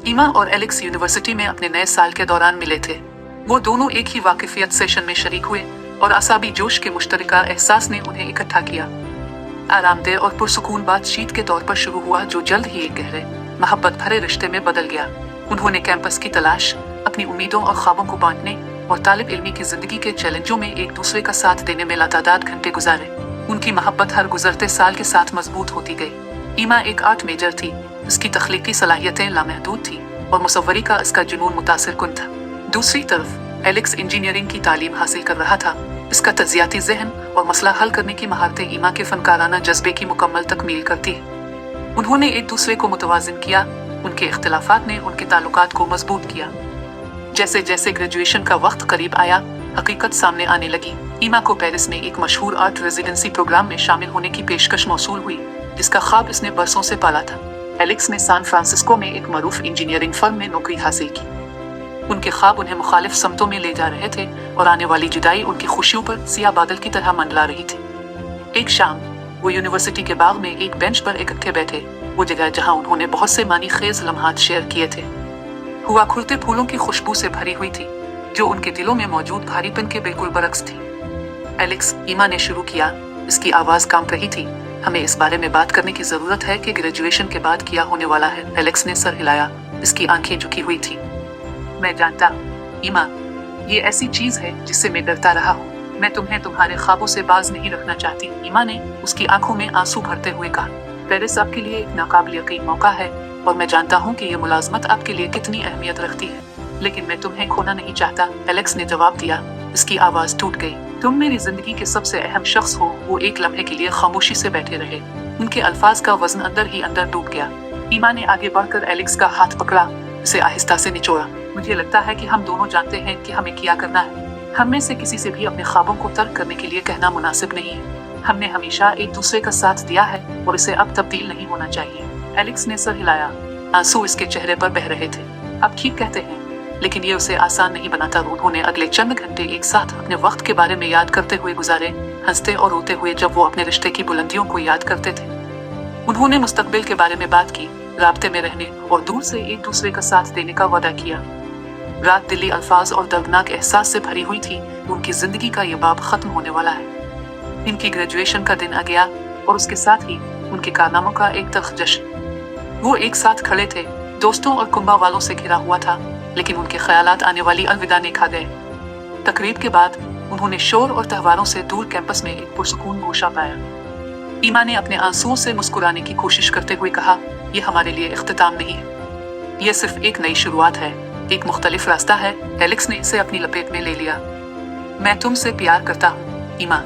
ईमा और Alex university में अपने नए साल के दौरान मिले थे। वो दोनों एक ही वाकिफियत सेशन में शरीक हुए और असाबी जोश के मुश्तरका एहसास ने उन्हें इकट्ठा किया। आरामदेह और पुरसुकून बातचीत के तौर पर शुरू हुआ जो जल्द ही एक गहरे मोहब्बत भरे रिश्ते में बदल गया। उन्होंने कैंपस की तलाश, अपनी उम्मीदों और ख्वाबों को बांटने और तालिब इल्मी की जिंदगी के चैलेंजों में एक दूसरे का साथ देने में लातादाद घंटे गुजारे। उनकी मोहब्बत हर गुजरते साल के साथ मजबूत होती गई। ईमा एक आर्ट मेजर थी, उसकी तख्लीकी सलाहियतें लामहदूद थी और मुसव्वरी का इसका जुनून मुतासिर कुन था। दूसरी तरफ एलेक्स इंजीनियरिंग की तालीम हासिल कर रहा था। इसका तज्जियाती जहन और मसला हल करने की महारतें ईमा के फनकाराना जज्बे की मुकम्मल तकमील करती है। उन्होंने एक दूसरे को मुतवाजिन किया। उनके इख्तिलाफात ने उनके ताल्लुकात को मजबूत किया। जैसे जैसे ग्रेजुएशन का वक्त करीब आया, हकीकत सामने आने लगी। ईमा को पेरिस में एक मशहूर आर्ट रेजिडेंसी प्रोग्राम में शामिल होने की पेशकश मौसूल हुई, जिसका ख्वाब इसने बरसों से पाला था। एलेक्स ने सैन फ्रांसिस्को में एक मरूफ इंजीनियरिंग फर्म में नौकरी हासिल की। उनके ख्वाब उन्हें मुखालिफ समतों में ले जा रहे थे और आने वाली जुदाई उनकी खुशियों पर सियाह बादल की तरह मंडला रही थी। एक शाम वो यूनिवर्सिटी के बाग में एक बेंच पर इकट्ठे बैठे, वो जगह जहां उन्होंने बहुत से मानी खेज लम्हात शेयर किए थे। हुआ खुलते फूलों की खुशबू से भरी हुई थी, जो उनके दिलों में मौजूद भारीपन के बिल्कुल बरक्स थी। एलेक्स, ईमा ने शुरू किया। इसकी आवाज कांप रही थी। हमें इस बारे में बात करने की जरूरत है कि ग्रेजुएशन के बाद क्या होने वाला है। एलेक्स ने सर हिलाया। इसकी आंखें झुकी हुई थी। मैं जानता, ईमा, ये ऐसी चीज है जिससे मैं डरता रहा हूँ। मैं तुम्हें तुम्हारे ख्वाबों से बाज नहीं रखना चाहती। ईमा ने उसकी आंखों में आंसू भरते हुए कहा। पेरिस आपके लिए एक नाकाबिल यकीन मौका है और मैं जानता हूँ कि ये मुलाजमत आपके लिए कितनी अहमियत रखती है, लेकिन मैं तुम्हें खोना नहीं चाहता। एलेक्स ने जवाब दिया। इसकी आवाज टूट गई। तुम मेरी जिंदगी के सबसे अहम शख्स हो। वो एक लम्हे के लिए खामोशी से बैठे रहे। उनके अल्फाज का वजन अंदर ही अंदर डूब गया। ईमा ने आगे बढ़कर एलेक्स का हाथ पकड़ा, उसे आहिस्ता से निचोड़ा। मुझे लगता है कि हम दोनों जानते हैं कि हमें क्या करना है। हम में से किसी से भी अपने ख्वाबों को तर्क करने के लिए कहना मुनासिब नहीं है। हमने हमेशा एक दूसरे का साथ दिया है और इसे अब तब्दील नहीं होना चाहिए। एलेक्स ने सर हिलाया। आंसू इसके चेहरे पर बह रहे थे। आप ठीक कहते हैं, लेकिन ये उसे आसान नहीं बनाता। उन्होंने अगले चंद घंटे एक साथ अपने वक्त के बारे में याद करते हुए गुजारे, हंसते और रोते हुए जब वो अपने रिश्ते की बुलंदियों को याद करते थे। उन्होंने मुस्तकबिल के बारे में बात की, राब्ते में रहने और दूर से एक दूसरे का साथ देने का वादा किया। रात दिली अल्फाज और दर्दनाक एहसास से भरी हुई थी। उनकी जिंदगी का ये बाब खत्म होने वाला है। इनकी ग्रेजुएशन का दिन आ गया और उसके साथ ही उनके कारनामों का एक तख्त जश्न। वो एक साथ खड़े थे, दोस्तों और कुंबा वालों से घिरा हुआ था, लेकिन उनके ख्यालात आने वाली अलविदा ने खा गए। तकरीब के बाद उन्होंने शोर और त्योहारों से दूर कैंपस में एक पुरसुकून गोशा पाया। ईमा ने अपने आंसुओं से मुस्कुराने की कोशिश करते हुए कहा, यह हमारे लिए इख्तिताम नहीं है, यह सिर्फ एक नई शुरुआत है, एक मुख्तलिफ रास्ता है। एलेक्स ने इसे अपनी लपेट में ले लिया। मैं तुमसे प्यार करता हूँ, ईमा।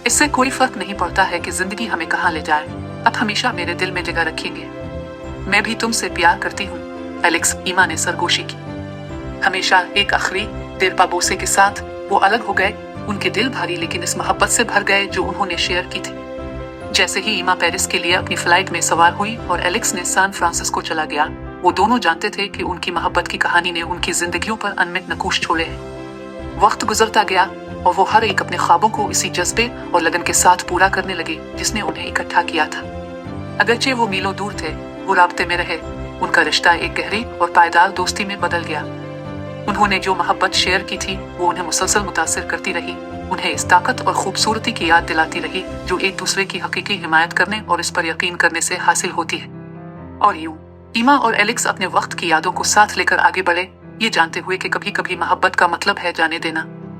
इससे कोई फर्क नहीं पड़ता है कि जिंदगी हमें कहाँ ले जाए, अब हमेशा मेरे दिल में जगह रखेंगे। मैं भी तुमसे प्यार करती हूँ, एलेक्स, ईमा ने सरगोशी की। हमेशा एक आखिरी दिलपा बोसे के साथ वो अलग हो गए। उनके दिल भारी लेकिन इस मोहब्बत से भर गए जो उन्होंने शेयर की थी। जैसे ही ईमा पेरिस के लिए अपनी फ्लाइट में सवार हुई और एलेक्स ने सैन फ्रांसिस्को चला गया, वो दोनों जानते थे कि उनकी मोहब्बत की कहानी ने उनकी जिंदगियों पर अनमित नकूश छोड़े हैं। वक्त गुजरता गया और वो हर एक अपने ख्वाबों को इसी जज्बे और लगन के साथ पूरा करने लगे जिसने उन्हें इकट्ठा किया था। अगरचे वो मीलों दूर थे, वो राब्ते में रहे। उनका रिश्ता एक गहरी और पायदार दोस्ती में बदल गया। उन्होंने जो मोहब्बत शेयर की थी वो उन्हें मुसलसल मुतासिर करती रही, उन्हें इस ताकत और खूबसूरती की याद दिलाती रही जो एक दूसरे की हकीकी हिमायत करने और इस पर यकीन करने से हासिल होती है। और यूं ईमा और एलेक्स अपने वक्त की यादों को साथ लेकर आगे बढ़े, ये जानते हुए कि कभी कभी मोहब्बत का मतलब है जाने देना।